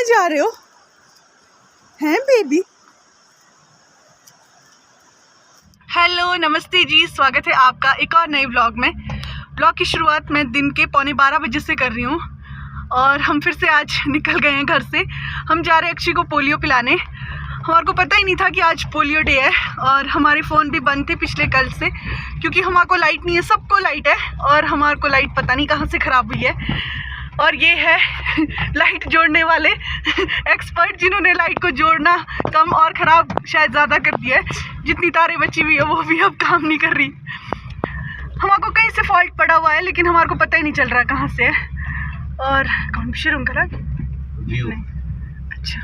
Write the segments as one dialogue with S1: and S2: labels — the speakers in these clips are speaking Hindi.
S1: जा रहे हो हैं बेबी? हेलो नमस्ते जी, स्वागत है आपका एक और नए ब्लॉग में। ब्लॉग की शुरुआत मैं दिन के 11:15 बजे से कर रही हूँ और हम फिर से आज निकल गए हैं घर से। हम जा रहे हैं अक्षी को पोलियो पिलाने। हमारे को पता ही नहीं था कि आज पोलियो डे है और हमारे फ़ोन भी बंद थे पिछले कल से, क्योंकि हमारे को लाइट नहीं है। सबको लाइट है और हमारे को लाइट पता नहीं कहाँ से ख़राब हुई है। और ये है लाइट जोड़ने वाले एक्सपर्ट, जिन्होंने लाइट को जोड़ना कम और ख़राब शायद ज़्यादा कर दिया है। जितनी तारें बची हुई है वो भी अब काम नहीं कर रही। हमारे को कहीं से फॉल्ट पड़ा हुआ है लेकिन हमारे को पता ही नहीं चल रहा कहाँ से है। और कौन शुरू करा? अच्छा,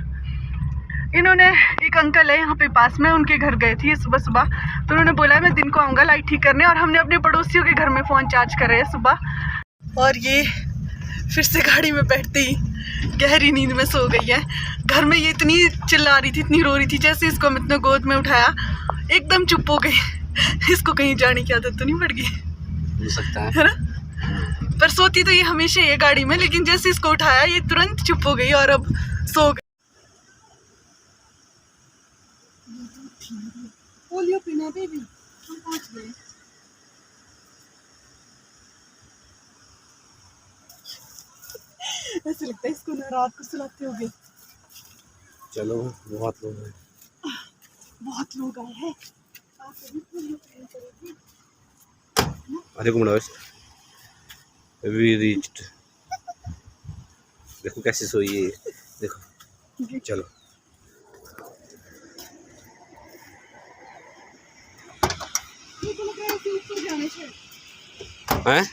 S1: इन्होंने एक अंकल है यहाँ पे पास में, उनके घर गए थे सुबह सुबह, तो उन्होंने बोला मैं दिन को आऊँगा लाइट ठीक करने। और हमने अपने पड़ोसियों के घर में फ़ोन चार्ज करे है सुबह। और ये फिर से गाड़ी में बैठते ही गहरी नींद में सो गई है। घर में ये इतनी चिल्ला रही थी, इतनी रो रही थी, जैसे इसको हम इतना गोद में उठाया एकदम चुप हो गई। इसको कहीं जाने की आदत तो नहीं पड़ गई? हो सकता है ना, पर सोती तो ये हमेशा ये गाड़ी में, लेकिन जैसे इसको उठाया ये तुरंत चुप हो गई और अब सो गई। पोलियो पीना बेबी, हम पहुंच गए। ऐसे लगता है इसको ना रात को सुलाते होगे।
S2: चलो बहुत लोग हैं,
S1: बहुत लोग आए हैं।
S2: We reached. देखो कैसे सोई है, देखो। चलो हैं?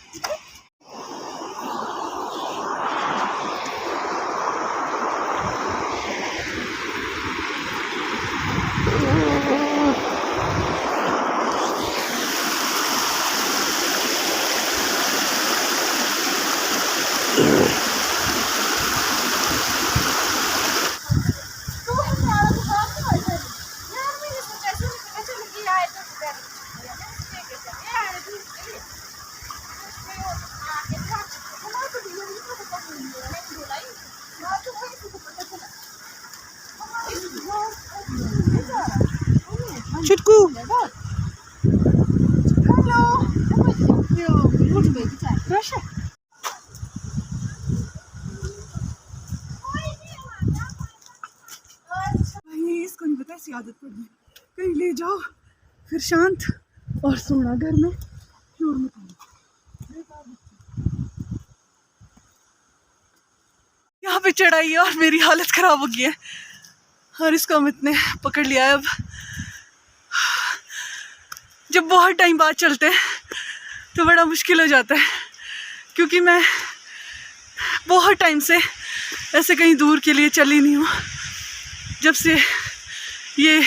S1: चुटकू इसको नहीं पता, ऐसी आदत पड़ गई। कहीं ले जाओ फिर शांत और सोना घर में, शोर मत करना। यहाँ पे चढ़ाई है और मेरी हालत खराब हो गई है और इसको हम इतने पकड़ लिया है। अब जब बहुत टाइम बाद चलते हैं तो बड़ा मुश्किल हो जाता है, क्योंकि मैं बहुत टाइम से ऐसे कहीं दूर के लिए चली नहीं हूँ। जब से ये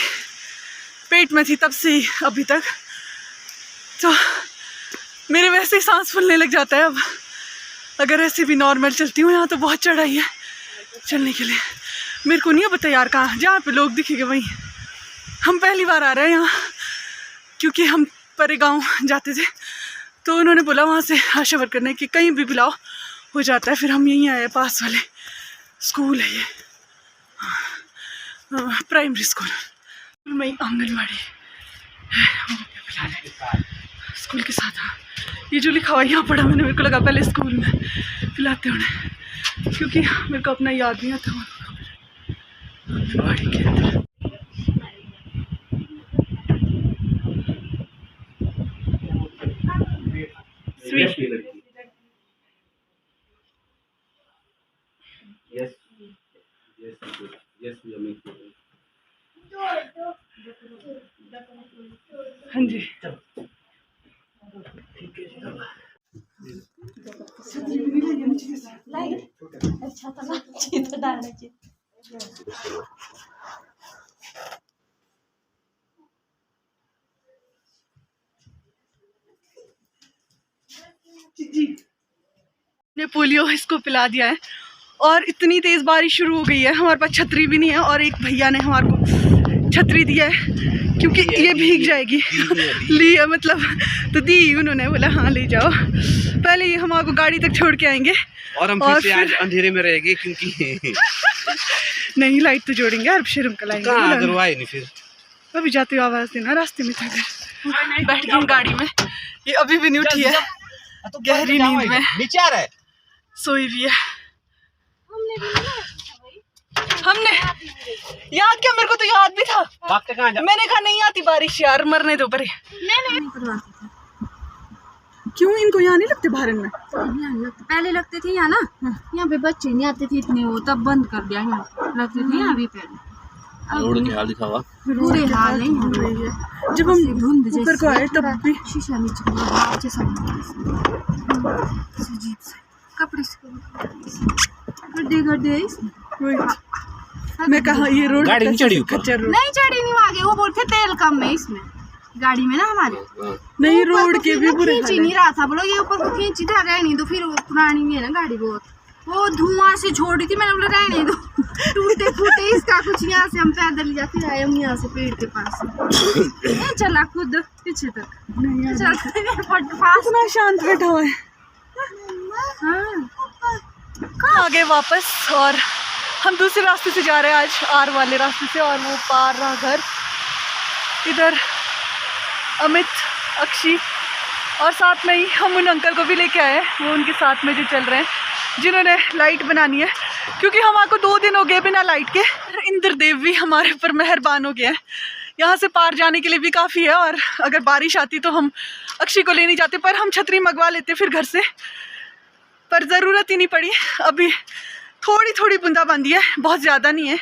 S1: पेट में थी तब से ही अभी तक, तो मेरे वैसे ही सांस फूलने लग जाता है अब, अगर ऐसे भी नॉर्मल चलती हूँ। यहाँ तो बहुत चढ़ाई है चलने के लिए। मेरे को नहीं पता यार कहाँ, जहाँ पे लोग दिखेंगे वहीं। हम पहली बार आ रहे हैं यहाँ, क्योंकि हम परे गांव जाते थे तो उन्होंने बोला वहाँ से आशा वर्कर ने कि कहीं भी बुलाओ हो जाता है। फिर हम यहीं आए, पास वाले स्कूल है ये, प्राइमरी स्कूल में आंगनवाड़ी है, वहाँ पे बुला रहे स्कूल के साथ। हाँ, ये जो लिखा हुआ यहाँ पढ़ा मैंने, मेरे को लगा पहले स्कूल में पिलाते उन्हें, क्योंकि मेरे को अपना याद नहीं आता आंगनवाड़ी के अंदर। हाँ जी,
S3: अच्छा था तो डालना चाहिए।
S1: ने पोलियो इसको पिला दिया है और इतनी तेज़ बारिश शुरू हो गई है। हमारे पास छतरी भी नहीं है और एक भैया ने हमारे को छतरी दिया है क्योंकि ये भीग जाएगी। ली है मतलब, तो दी उन्होंने, बोला हाँ ले जाओ। पहले ये हम आपको गाड़ी तक छोड़ के आएंगे
S2: और हम फिर से आज अंधेरे में रहेंगे क्योंकि
S1: नहीं लाइट तो जोड़ेंगे यार, शर्म का लाइट
S2: कहाँ अगर वो आए नहीं फिर
S1: अभी जाते हुए आवाज देना रास्ते में। बैठ गई गाड़ी में, ये अभी भी नहीं उठी है, गहरी नींद में
S2: नीचे आ रहा है।
S1: सोई हुई है। हमने याद क्या, मेरे को तो याद भी था।
S2: भागते कहाँ जा?
S1: मैंने कहा नहीं आती बारिश यार, मरने दो परे। क्यों इनको यहाँ नहीं लगते भारत में?
S3: पहले लगते थे यहाँ ना, यहाँ पे बच्चे नहीं आते थे इतने, वो तब बंद कर दिया। यहाँ लगते थे यहाँ भी पहले।
S2: रोड के हाल दिखा हुआ,
S3: बुरे हाल है यहाँ।
S1: जब हम धुंध ऊपर को आए तब भी
S3: शीशा नीचे कपड़े गड्ढे गड्ढे
S1: मैं कहा ये रोड
S2: गाड़ी नहीं चढ़ी ऊपर?
S1: खच्चर रोड
S3: नहीं चढ़ी नहीं, आगे वो बोलते तेल कम है इसमें गाड़ी में ना हमारे।
S1: नहीं, रोड के भी बुरे
S3: खींच ही नहीं रहा था, बोलो ये ऊपर को खींच ही रहा नहीं, तो फिर पुरानी में है ना गाड़ी बहुत, वो धुआं से छोड़ी थी। मैंने बोला रहने दो, टूटे फूटे इसका कुछ। यहाँ से हम पैदल या फिर आए हम यहाँ से पेड़ के पास से चला खुद पीछे तक
S1: इतना शांत बैठा हुआ है। आ गए वापस और हम दूसरे रास्ते से जा रहे हैं आज, आर वाले रास्ते से, और वो पार रहा घर। इधर अमित, अक्षी और साथ में ही हम उन अंकल को भी लेके आए हैं, वो उनके साथ में जो चल रहे हैं, जिन्होंने लाइट बनानी है, क्योंकि हमारे को 2 दिन हो गए बिना लाइट के। इंद्रदेव भी हमारे ऊपर मेहरबान हो गया है, यहाँ से पार जाने के लिए भी काफ़ी है। और अगर बारिश आती तो हम अक्षी को ले नहीं जाते, पर हम छतरी मंगवा लेते फिर घर से, पर ज़रूरत ही नहीं पड़ी। अभी थोड़ी थोड़ी बूंदाबांदी है, बहुत ज़्यादा नहीं है,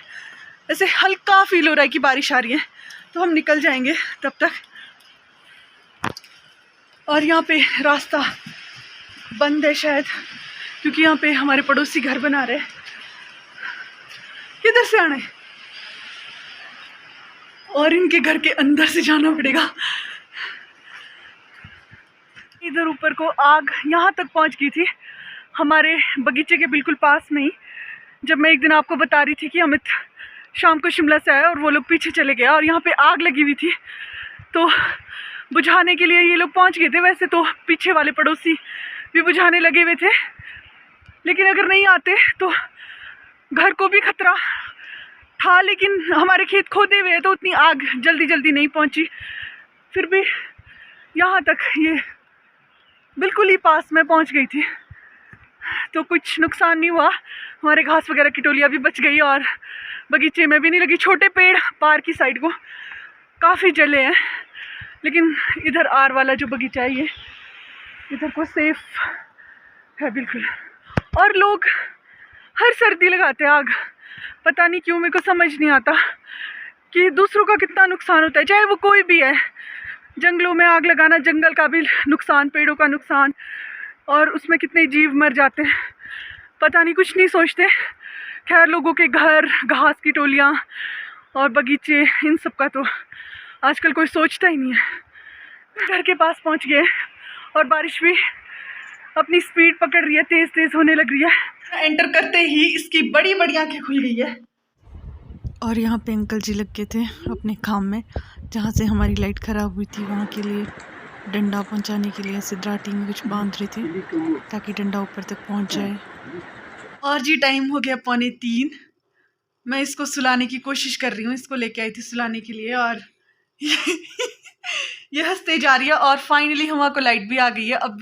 S1: ऐसे हल्का फील हो रहा है कि बारिश आ रही है, तो हम निकल जाएंगे तब तक। और यहाँ पे रास्ता बंद है शायद, क्योंकि यहाँ पे हमारे पड़ोसी घर बना रहे हैं। किधर से आना है? और इनके घर के अंदर से जाना पड़ेगा। इधर ऊपर को आग यहाँ तक पहुँच गई थी, हमारे बगीचे के बिल्कुल पास में ही। जब मैं एक दिन आपको बता रही थी कि अमित शाम को शिमला से आया और वो लोग पीछे चले गए, और यहाँ पे आग लगी हुई थी, तो बुझाने के लिए ये लोग पहुँच गए थे। वैसे तो पीछे वाले पड़ोसी भी बुझाने लगे हुए थे, लेकिन अगर नहीं आते तो घर को भी खतरा था। लेकिन हमारे खेत खोदे हुए हैं तो उतनी आग जल्दी जल्दी नहीं पहुंची, फिर भी यहाँ तक ये बिल्कुल ही पास में पहुंच गई थी, तो कुछ नुकसान नहीं हुआ। हमारे घास वगैरह की टोलियाँ भी बच गई और बगीचे में भी नहीं लगी। छोटे पेड़ पार की साइड को काफ़ी जले हैं, लेकिन इधर आर वाला जो बगीचा है ये इधर को सेफ है बिल्कुल। और लोग हर सर्दी लगाते हैं आग, पता नहीं क्यों, मेरे को समझ नहीं आता कि दूसरों का कितना नुकसान होता है, चाहे वो कोई भी है। जंगलों में आग लगाना, जंगल का भी नुकसान, पेड़ों का नुकसान, और उसमें कितने जीव मर जाते हैं, पता नहीं, कुछ नहीं सोचते। खैर, लोगों के घर, घास की टोलियाँ और बगीचे, इन सब का तो आजकल कोई सोचता ही नहीं है। घर के पास पहुंच गए और बारिश भी अपनी स्पीड पकड़ रही है, तेज़ तेज़ होने लग रही है। एंटर करते ही इसकी बड़ी बड़ी आंखें खुल गई है। और यहाँ पे अंकल जी लग गए थे अपने काम में, जहाँ से हमारी लाइट ख़राब हुई थी वहाँ के लिए डंडा पहुँचाने के लिए ऐसे दराटी में कुछ बांध रही थी ताकि डंडा ऊपर तक पहुँच जाए। और जी टाइम हो गया 2:45। मैं इसको सुलाने की कोशिश कर रही हूँ, इसको लेके आई थी सुलाने के लिए, और ये हंसते जा रही है। और फाइनली हमारे को लाइट भी आ गई है। अब